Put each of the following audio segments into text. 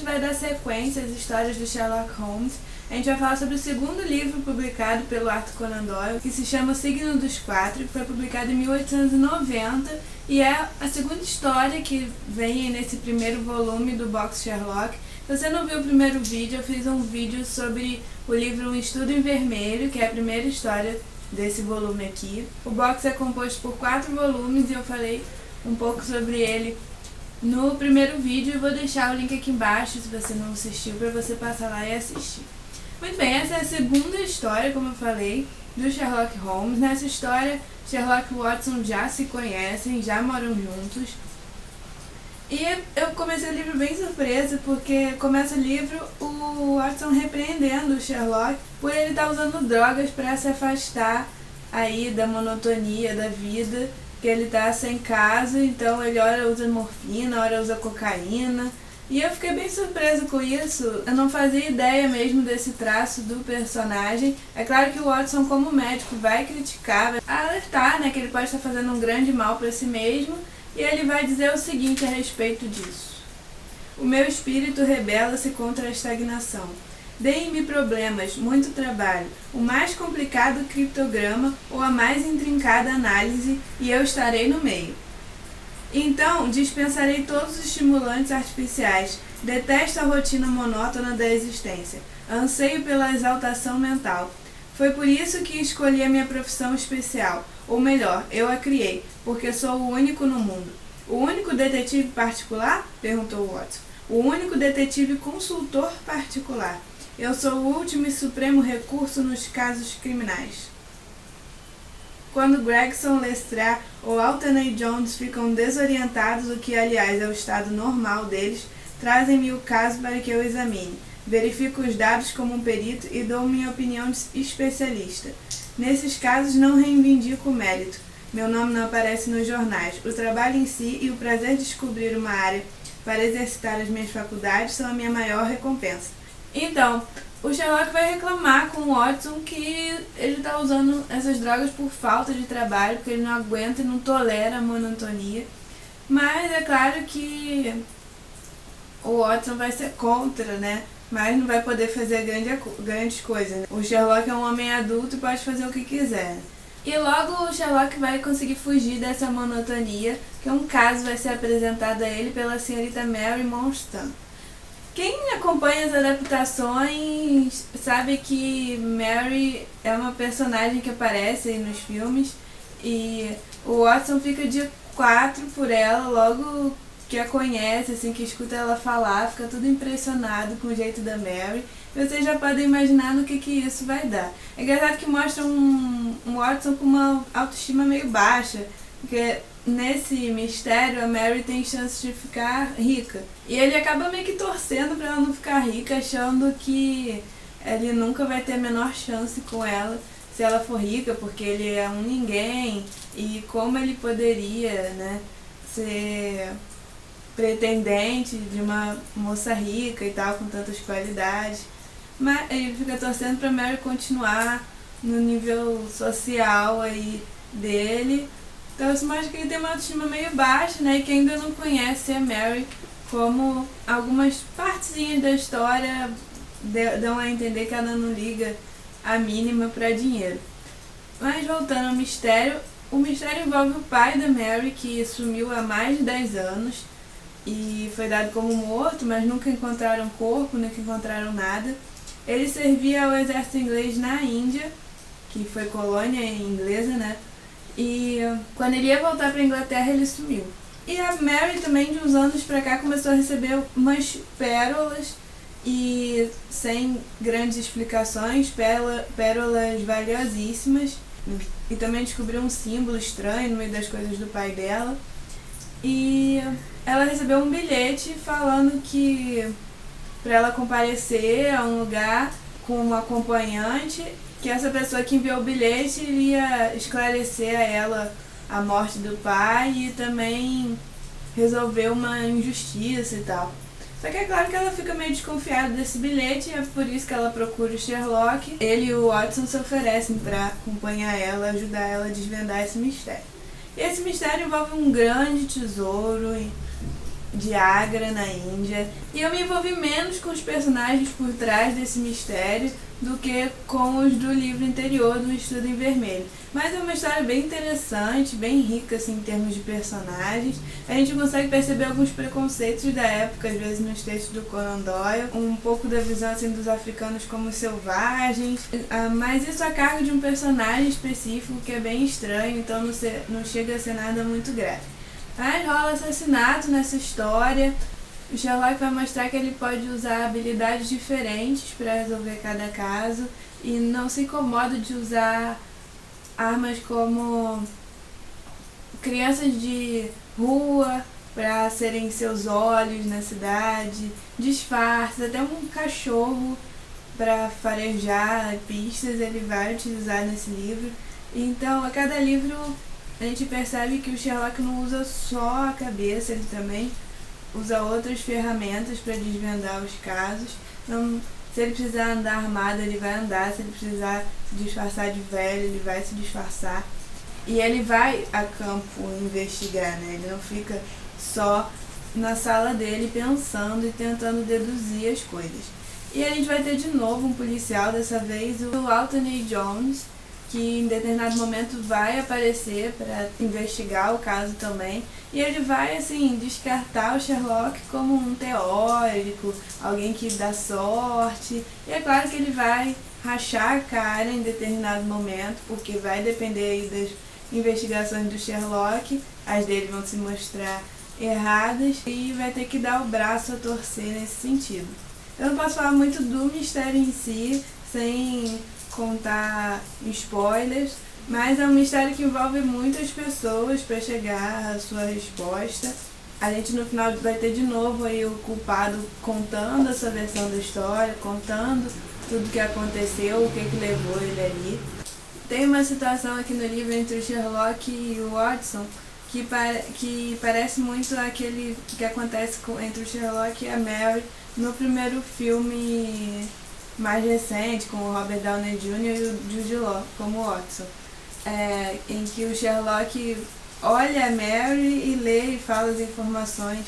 gente vai dar sequência às histórias do Sherlock Holmes. A gente vai falar sobre o segundo livro publicado pelo Arthur Conan Doyle, que se chama O Signo dos Quatro, que foi publicado em 1890 e é a segunda história que vem nesse primeiro volume do box Sherlock. Se você não viu o primeiro vídeo, eu fiz um vídeo sobre o livro Um Estudo em Vermelho, que é a primeira história desse volume aqui. O box é composto por 4 volumes e eu falei um pouco sobre ele no primeiro vídeo. Eu vou deixar o link aqui embaixo se você não assistiu, para você passar lá e assistir. Muito bem, essa é a segunda história, como eu falei, do Sherlock Holmes. Nessa história, Sherlock e Watson já se conhecem, já moram juntos. E eu comecei o livro bem surpresa, porque começa o livro o Watson repreendendo o Sherlock por ele estar usando drogas para se afastar aí da monotonia da vida, que ele tá sem casa, então ele ora usa morfina, ora usa cocaína. E eu fiquei bem surpresa com isso, eu não fazia ideia mesmo desse traço do personagem. É claro que o Watson, como médico, vai criticar, vai alertar, né, que ele pode estar fazendo um grande mal para si mesmo, e ele vai dizer o seguinte a respeito disso: o meu espírito rebela-se contra a estagnação. Deem-me problemas, muito trabalho, o mais complicado criptograma ou a mais intrincada análise, e eu estarei no meio. Então, dispensarei todos os estimulantes artificiais, detesto a rotina monótona da existência, anseio pela exaltação mental. Foi por isso que escolhi a minha profissão especial, ou melhor, eu a criei, porque sou o único no mundo. O único detetive particular? Perguntou Watson. O único detetive consultor particular. Eu sou o último e supremo recurso nos casos criminais. Quando Gregson, Lestrade ou Alternate Jones ficam desorientados, o que aliás é o estado normal deles, trazem-me o caso para que eu examine. Verifico os dados como um perito e dou minha opinião de especialista. Nesses casos não reivindico o mérito. Meu nome não aparece nos jornais. O trabalho em si e o prazer de descobrir uma área para exercitar as minhas faculdades são a minha maior recompensa. Então, o Sherlock vai reclamar com o Watson que ele está usando essas drogas por falta de trabalho, porque ele não aguenta e não tolera a monotonia. Mas é claro que o Watson vai ser contra, né? Mas não vai poder fazer grandes coisas, né? O Sherlock é um homem adulto e pode fazer o que quiser. E logo o Sherlock vai conseguir fugir dessa monotonia, que um caso vai ser apresentado a ele pela senhorita Mary Monstan. Quem acompanha as adaptações sabe que Mary é uma personagem que aparece aí nos filmes e o Watson fica de 4 por ela logo que a conhece, assim, que escuta ela falar, fica tudo impressionado com o jeito da Mary. E vocês já podem imaginar no que isso vai dar. É engraçado que mostra um Watson com uma autoestima meio baixa, porque nesse mistério a Mary tem chance de ficar rica. E ele acaba meio que torcendo pra ela não ficar rica, achando que ele nunca vai ter a menor chance com ela se ela for rica, porque ele é um ninguém. E como ele poderia, né, ser pretendente de uma moça rica e tal, com tantas qualidades. Mas ele fica torcendo pra Mary continuar no nível social aí dele. Então isso mostra que ele tem uma autoestima meio baixa, né, e que ainda não conhece a Mary, como algumas partezinhas da história dão a entender que ela não liga a mínima para dinheiro. Mas voltando ao mistério, o mistério envolve o pai da Mary, que sumiu há mais de 10 anos e foi dado como morto, mas nunca encontraram corpo, nunca encontraram nada. Ele servia ao exército inglês na Índia, que foi colônia inglesa, né? E quando ele ia voltar para a Inglaterra, ele sumiu. E a Mary também, de uns anos pra cá, começou a receber umas pérolas, e sem grandes explicações, pérolas valiosíssimas. E também descobriu um símbolo estranho no meio das coisas do pai dela. E ela recebeu um bilhete falando que para ela comparecer a um lugar com uma acompanhante, que essa pessoa que enviou o bilhete iria esclarecer a ela a morte do pai e também resolver uma injustiça e tal. Só que é claro que ela fica meio desconfiada desse bilhete e é por isso que ela procura o Sherlock. Ele e o Watson se oferecem para acompanhar ela, ajudar ela a desvendar esse mistério. E esse mistério envolve um grande tesouro de Agra, na Índia, e eu me envolvi menos com os personagens por trás desse mistério do que com os do livro anterior, do Estudo em Vermelho. Mas é uma história bem interessante, bem rica assim, em termos de personagens. A gente consegue perceber alguns preconceitos da época, às vezes nos textos do Conan Doyle, um pouco da visão assim, dos africanos como selvagens, mas isso a cargo de um personagem específico que é bem estranho, então não chega a ser nada muito grave. Mas rola assassinato nessa história. O Sherlock vai mostrar que ele pode usar habilidades diferentes para resolver cada caso e não se incomoda de usar armas como crianças de rua para serem seus olhos na cidade, disfarces, até um cachorro para farejar pistas ele vai utilizar nesse livro. Então, a cada livro a gente percebe que o Sherlock não usa só a cabeça, ele também usa outras ferramentas para desvendar os casos. Então, se ele precisar andar armado, ele vai andar. Se ele precisar se disfarçar de velho, ele vai se disfarçar. E ele vai a campo investigar, né? Ele não fica só na sala dele pensando e tentando deduzir as coisas. E a gente vai ter de novo um policial, dessa vez o Anthony Jones, que em determinado momento vai aparecer para investigar o caso também. E ele vai, assim, descartar o Sherlock como um teórico, alguém que dá sorte. E é claro que ele vai rachar a cara em determinado momento, porque vai depender aí das investigações do Sherlock. As dele vão se mostrar erradas e vai ter que dar o braço a torcer nesse sentido. Eu não posso falar muito do mistério em si, sem contar spoilers, mas é um mistério que envolve muitas pessoas para chegar à sua resposta. A gente no final vai ter de novo aí o culpado contando a sua versão da história, contando tudo o que aconteceu, o que levou ele ali. Tem uma situação aqui no livro entre o Sherlock e o Watson que parece muito aquele que acontece entre o Sherlock e a Mary no primeiro filme mais recente, com o Robert Downey Jr. e o Jude Law como Watson, em que o Sherlock olha a Mary e lê e fala as informações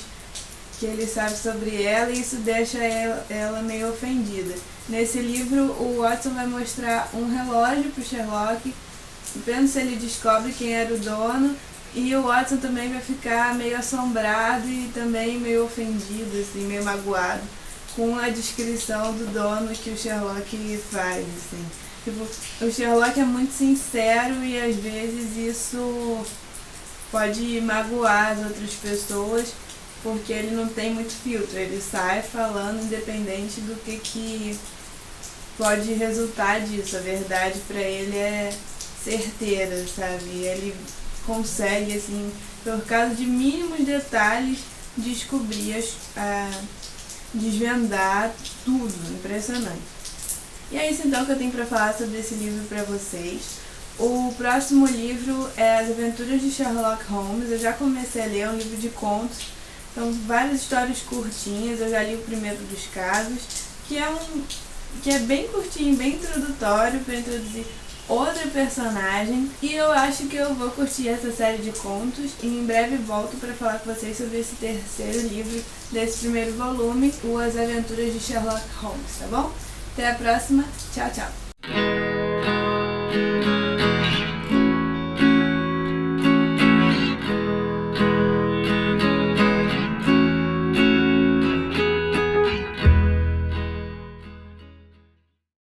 que ele sabe sobre ela, e isso deixa ela meio ofendida. Nesse livro, o Watson vai mostrar um relógio para o Sherlock, vendo se ele descobre quem era o dono, e o Watson também vai ficar meio assombrado e também meio ofendido, assim, meio magoado com a descrição do dono que o Sherlock faz, assim. Tipo, o Sherlock é muito sincero e às vezes isso pode magoar as outras pessoas, porque ele não tem muito filtro, ele sai falando independente do que pode resultar disso. A verdade para ele é certeira, sabe? Ele consegue, assim, por causa de mínimos detalhes, descobrir desvendar tudo, impressionante. E é isso então que eu tenho para falar sobre esse livro para vocês. O próximo livro é As Aventuras de Sherlock Holmes. Eu já comecei a ler, é um livro de contos, então várias histórias curtinhas. Eu já li o primeiro dos casos, que é bem curtinho, bem introdutório para introduzir outra personagem, e eu acho que eu vou curtir essa série de contos e em breve volto para falar com vocês sobre esse terceiro livro desse primeiro volume, As Aventuras de Sherlock Holmes, tá bom? Até a próxima, tchau, tchau!